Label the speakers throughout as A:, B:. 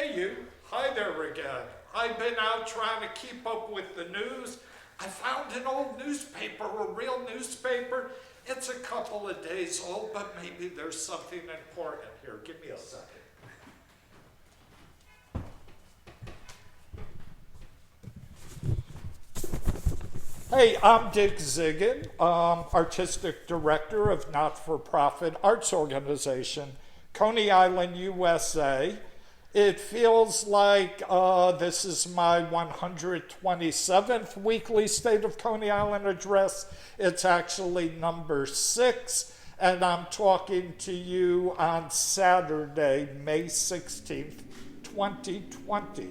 A: Hey you, hi there again. I've been out trying to keep up with the news. I found an old newspaper, a real newspaper. It's a couple of days old, but maybe there's something important here. Give me a second. Hey, I'm Dick Zigun, Artistic Director of not-for-profit arts organization, Coney Island, USA. It feels like this is my 127th weekly State of Coney Island address. It's actually number 6, and I'm talking to you on Saturday, May 16th, 2020.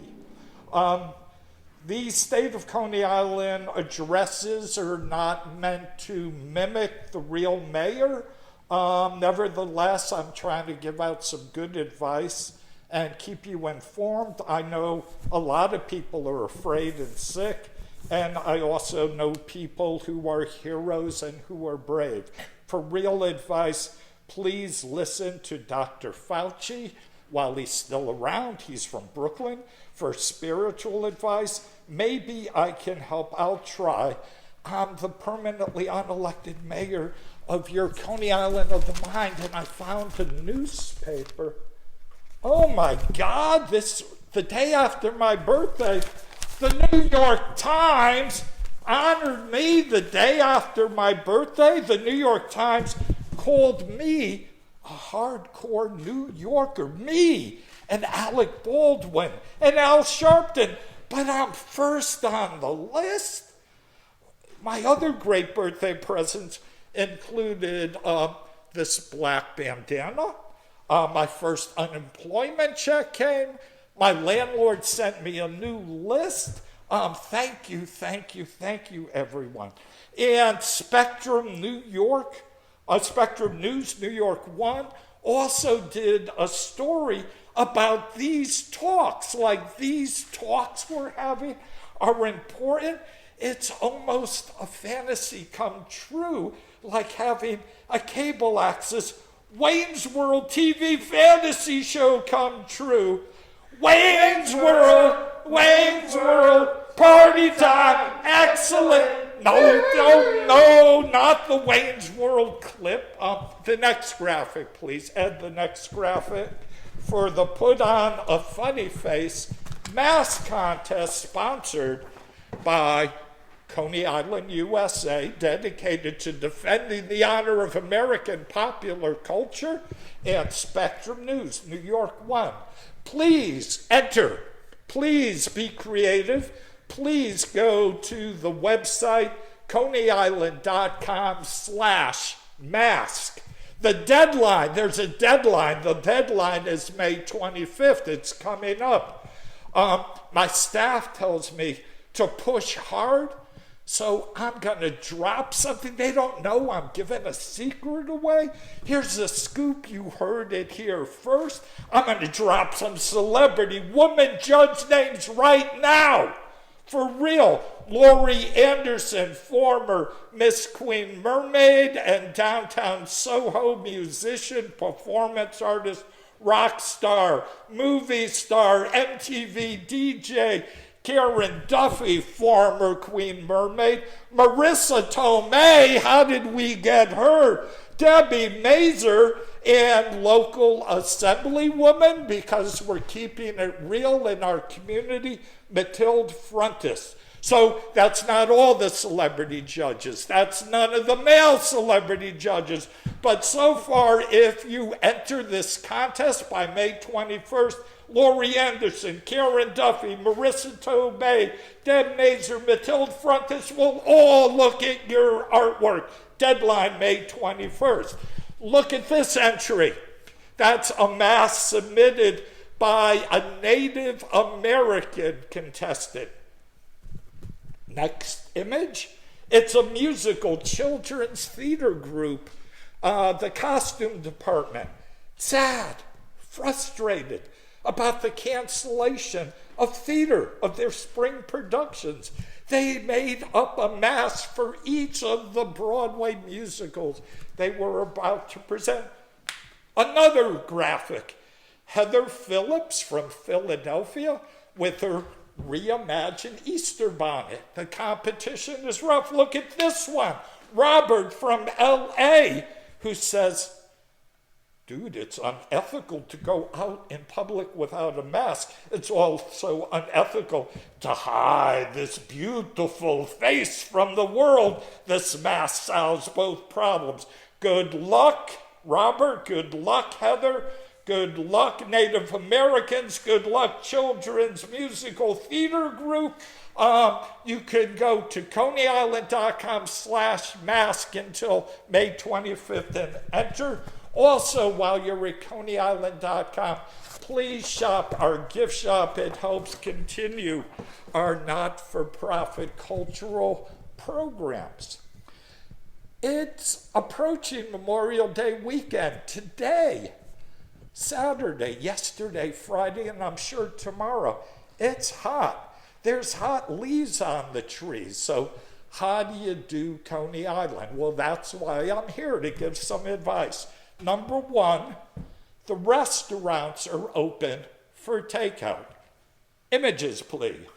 A: These State of Coney Island addresses are not meant to mimic the real mayor. Nevertheless, I'm trying to give out some good advice and keep you informed. I know a lot of people are afraid and sick, and I also know people who are heroes and who are brave. For real advice, please listen to Dr. Fauci while he's still around. He's from Brooklyn. For spiritual advice, maybe I can help. I'll try. I'm the permanently unelected mayor of your Coney Island of the Mind, and I found a newspaper. Oh my God, the day after my birthday, the New York Times honored me the day after my birthday. The New York Times called me a hardcore New Yorker, me and Alec Baldwin and Al Sharpton, but I'm first on the list. My other great birthday presents included this black bandana. My first unemployment check came. My landlord sent me a new list. Thank you, everyone. And Spectrum News New York 1 also did a story about these talks. Like, these talks we're having are important. It's almost a fantasy come true, like having a cable access Wayne's World TV fantasy show come true. Wayne's World, party time, excellent. No, not the Wayne's World clip. The next graphic, please. Ed, the next graphic. For the Put On a Funny Face mask contest sponsored by Coney Island, USA, dedicated to defending the honor of American popular culture, and Spectrum News, New York 1. Please enter. Please be creative. Please go to the website coneyisland.com/mask. The deadline, there's a deadline. The deadline is May 25th. It's coming up. My staff tells me to push hard. So I'm going to drop something. They don't know I'm giving a secret away. Here's the scoop. You heard it here first. I'm going to drop some celebrity woman judge names right now. For real. Laurie Anderson, former Miss Queen Mermaid and downtown Soho musician, performance artist, rock star, movie star, MTV DJ, Karen Duffy, former Queen Mermaid. Marissa Tomei, how did we get her? Debbie Mazur, and local assemblywoman, because we're keeping it real in our community, Matilde Frontis. So that's not all the celebrity judges. That's none of the male celebrity judges. But so far, if you enter this contest by May 21st, Laurie Anderson, Karen Duffy, Marissa Tomei, Deb Mazur, Matilde Frontis will all look at your artwork. Deadline May 21st. Look at this entry. That's a mask submitted by a Native American contestant. Next image. It's a musical children's theater group. The costume department. Sad, frustrated about the cancellation of theater, of their spring productions. They made up a mask for each of the Broadway musicals they were about to present. Another graphic. Heather Phillips from Philadelphia with her reimagined Easter bonnet. The competition is rough. Look at this one. Robert from LA, who says, dude, it's unethical to go out in public without a mask. It's also unethical to hide this beautiful face from the world. This mask solves both problems. Good luck, Robert. Good luck, Heather. Good luck, Native Americans. Good luck, Children's Musical Theater Group. You can go to coneyisland.com/mask until May 25th and enter. Also, while you're at coneyisland.com, please shop our gift shop. It helps continue our not-for-profit cultural programs. It's approaching Memorial Day weekend. Today, Saturday, yesterday, Friday, and I'm sure tomorrow. It's hot. There's hot leaves on the trees. So how do you do Coney Island? Well, that's why I'm here to give some advice. Number one, the restaurants are open for takeout. Images, please.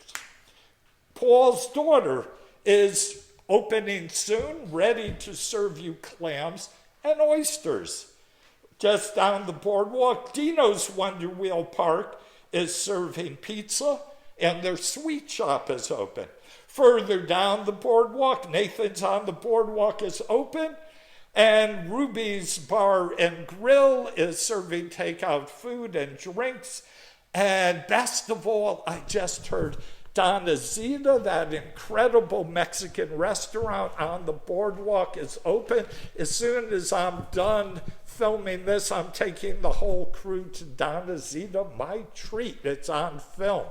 A: Paul's daughter is opening soon, ready to serve you clams and oysters. Just down the boardwalk, Dino's Wonder Wheel Park is serving pizza, and their sweet shop is open. Further down the boardwalk, Nathan's on the Boardwalk is open, and Ruby's Bar and Grill is serving takeout food and drinks. And best of all, I just heard Donna Zita, that incredible Mexican restaurant on the boardwalk, is open. As soon as I'm done filming this, I'm taking the whole crew to Donna Zita. My treat. It's on film,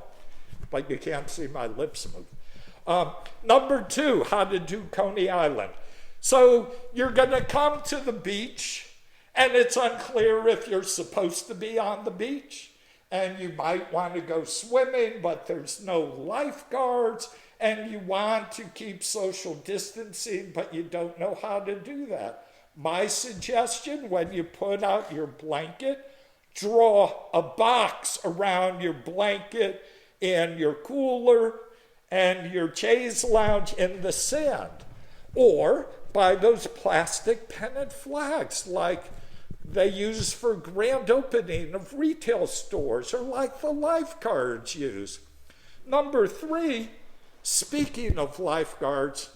A: but you can't see my lips move. Number two, how to do Coney Island. So you're going to come to the beach, and it's unclear if you're supposed to be on the beach. And you might want to go swimming, but there's no lifeguards, and you want to keep social distancing, but you don't know how to do that. My suggestion, when you put out your blanket, draw a box around your blanket and your cooler and your chaise lounge in the sand. Or buy those plastic pennant flags like they use for grand opening of retail stores, or like the lifeguards use. Number three, speaking of lifeguards,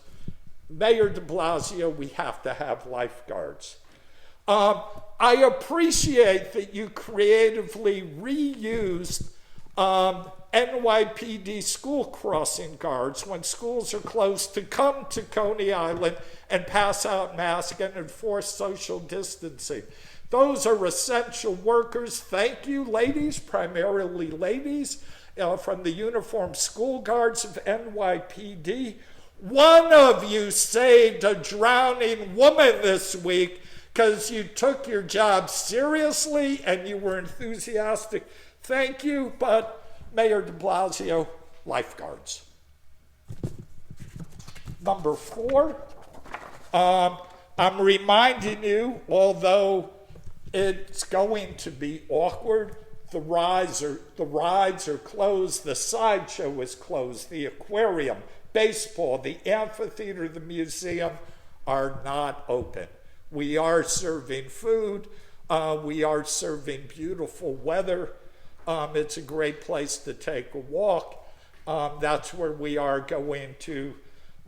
A: Mayor de Blasio, we have to have lifeguards. I appreciate that you creatively reused NYPD school crossing guards when schools are closed to come to Coney Island and pass out masks and enforce social distancing. Those are essential workers. Thank you, ladies, primarily ladies, from the uniformed school guards of NYPD. One of you saved a drowning woman this week because you took your job seriously and you were enthusiastic. Thank you, but Mayor de Blasio, lifeguards. Number four, I'm reminding you, although it's going to be awkward, the rides are closed, the sideshow is closed, the aquarium, baseball, the amphitheater, the museum are not open. We are serving food. We are serving beautiful weather. It's a great place to take a walk. That's where we are going to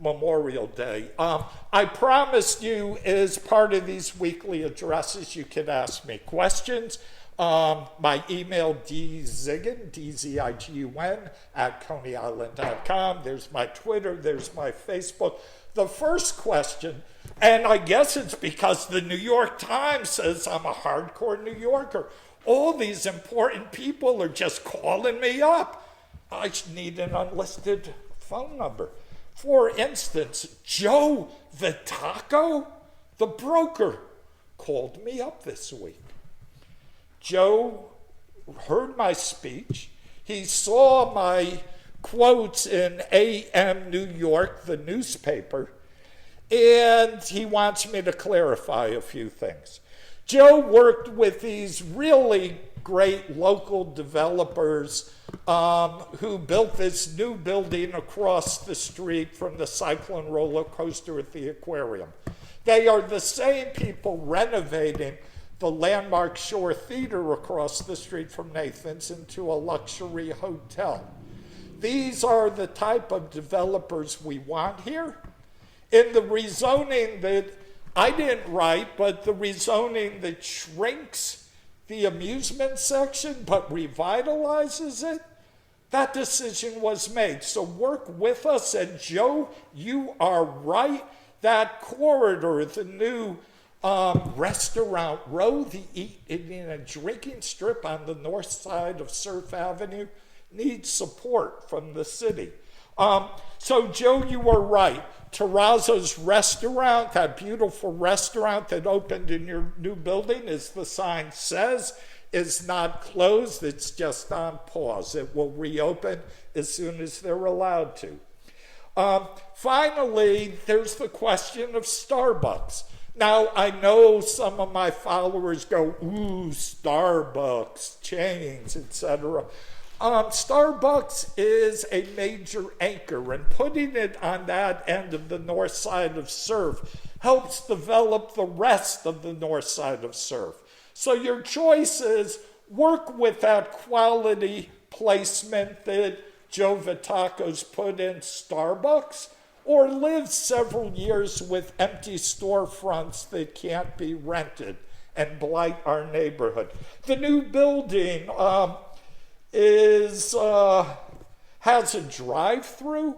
A: Memorial Day. I promised you, as part of these weekly addresses, you can ask me questions. My email, Zigun, D-Z-I-G-U-N, @coneyisland.com. There's my Twitter, there's my Facebook. The first question, and I guess it's because the New York Times says I'm a hardcore New Yorker. All these important people are just calling me up. I need an unlisted phone number. For instance, Joe the Taco, the broker, called me up this week. Joe heard my speech. He saw my quotes in AM New York, the newspaper, and he wants me to clarify a few things. Joe worked with these really great local developers who built this new building across the street from the Cyclone roller coaster at the aquarium. They are the same people renovating the landmark Shore Theater across the street from Nathan's into a luxury hotel. These are the type of developers we want here. In the rezoning that I didn't write, but the rezoning that shrinks the amusement section but revitalizes it, that decision was made. So work with us, and Joe, you are right. That corridor, the new restaurant row, the eating and drinking strip on the north side of Surf Avenue needs support from the city. So Joe, you were right. Terrazzo's restaurant, that beautiful restaurant that opened in your new building, as the sign says, is not closed. It's just on pause. It will reopen as soon as they're allowed to. Finally, there's the question of Starbucks. Now, I know some of my followers go, ooh, Starbucks, chains, etc. Starbucks is a major anchor, and putting it on that end of the north side of Surf helps develop the rest of the north side of Surf. So your choice is work with that quality placement that Joe Vitaco's put in Starbucks, or live several years with empty storefronts that can't be rented and blight our neighborhood. The new building has a drive-through.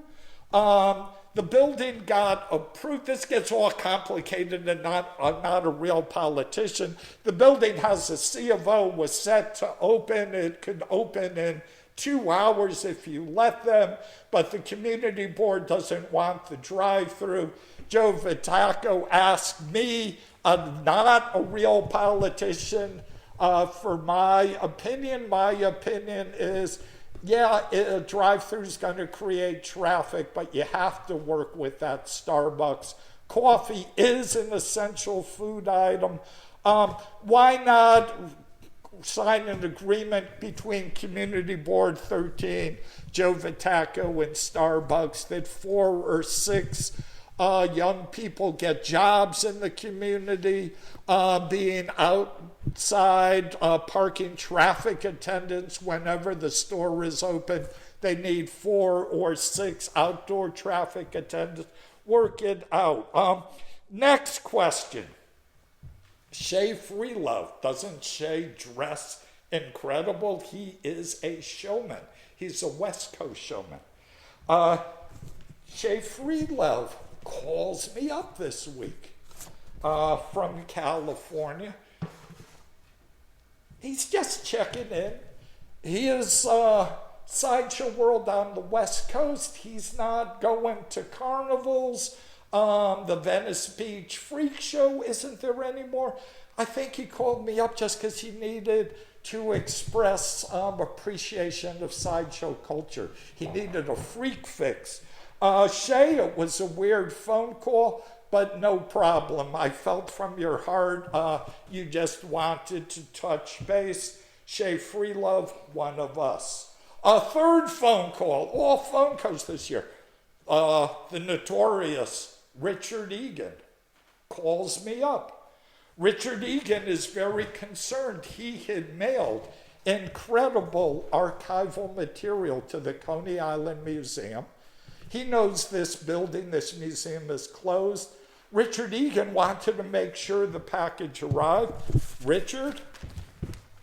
A: The building got approved. This gets all complicated, and I'm not a real politician. The building has a C of O, was set to open. It could open in 2 hours if you let them, but the community board doesn't want the drive-through. Joe Vitaco asked me, not a real politician, for my opinion. My opinion is, yeah, a drive-through is going to create traffic, but you have to work with that Starbucks. Coffee is an essential food item. Why not sign an agreement between Community Board 13, Joe Vitaco, and Starbucks that 4 or 6 young people get jobs in the community, being outside, parking traffic attendants whenever the store is open. They need 4 or 6 outdoor traffic attendants. Work it out. Next question. Shay Freelove. Doesn't Shay dress incredible? He is a showman. He's a West Coast showman. Shay Freelove calls me up this week from California. He's just checking in. He is Sideshow World on the West Coast. He's not going to carnivals. The Venice Beach Freak Show isn't there anymore. I think he called me up just because he needed to express appreciation of sideshow culture. He needed a freak fix. Shay, it was a weird phone call, but no problem. I felt from your heart you just wanted to touch base. Shay Freelove, one of us. A third phone call, all phone calls this year. The notorious Richard Egan calls me up. Richard Egan is very concerned. He had mailed incredible archival material to the Coney Island Museum. He knows this building, this museum is closed. Richard Egan wanted to make sure the package arrived. Richard,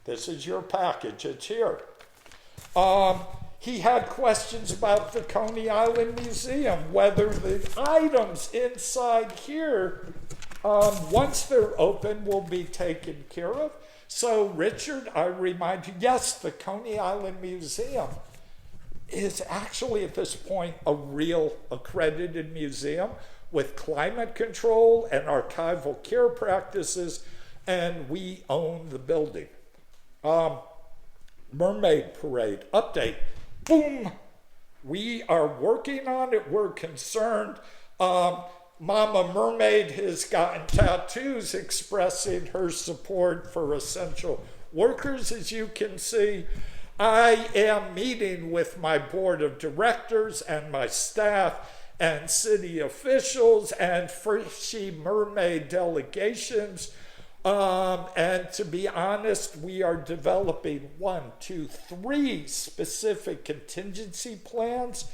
A: this is your package, it's here. He had questions about the Coney Island Museum, whether the items inside here, once they're open, will be taken care of. So, Richard, I remind you, yes, the Coney Island Museum is actually at this point a real accredited museum with climate control and archival care practices, and we own the building. Mermaid Parade update. Boom! We are working on it. We're concerned. Mama Mermaid has gotten tattoos expressing her support for essential workers, as you can see. I am meeting with my board of directors and my staff and city officials and Fishy Mermaid delegations. And to be honest, we are developing 3 specific contingency plans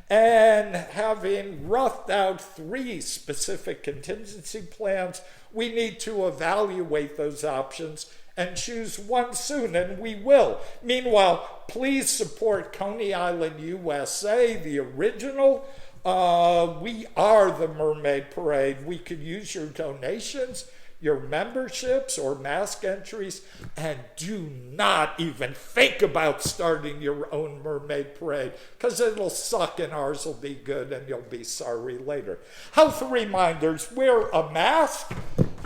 A: and having roughed out 3 specific contingency plans. We need to evaluate those options and choose one soon, and we will. Meanwhile, please support Coney Island USA, the original. We are the Mermaid Parade. We could use your donations, your memberships, or mask entries, and do not even think about starting your own Mermaid Parade, because it'll suck and ours will be good and you'll be sorry later. Health reminders: wear a mask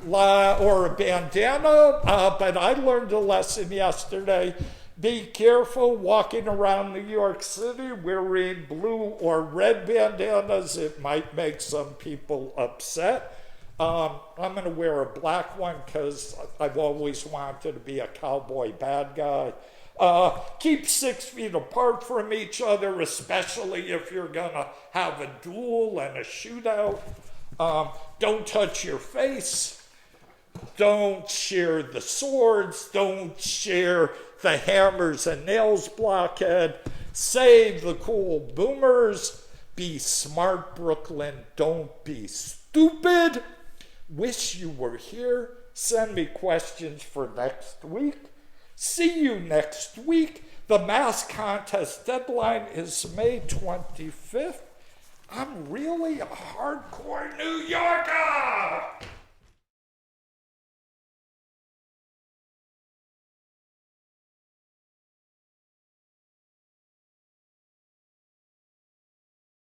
A: or a bandana, but I learned a lesson yesterday. Be careful walking around New York City wearing blue or red bandanas. It might make some people upset. I'm going to wear a black one because I've always wanted to be a cowboy bad guy. Keep 6 feet apart from each other, especially if you're going to have a duel and a shootout. Don't touch your face. Don't share the swords. Don't share the hammers and nails blockhead. Save the cool boomers. Be smart, Brooklyn. Don't be stupid. Wish you were here. Send me questions for next week. See you next week. The mask contest deadline is May 25th. I'm really a hardcore New Yorker!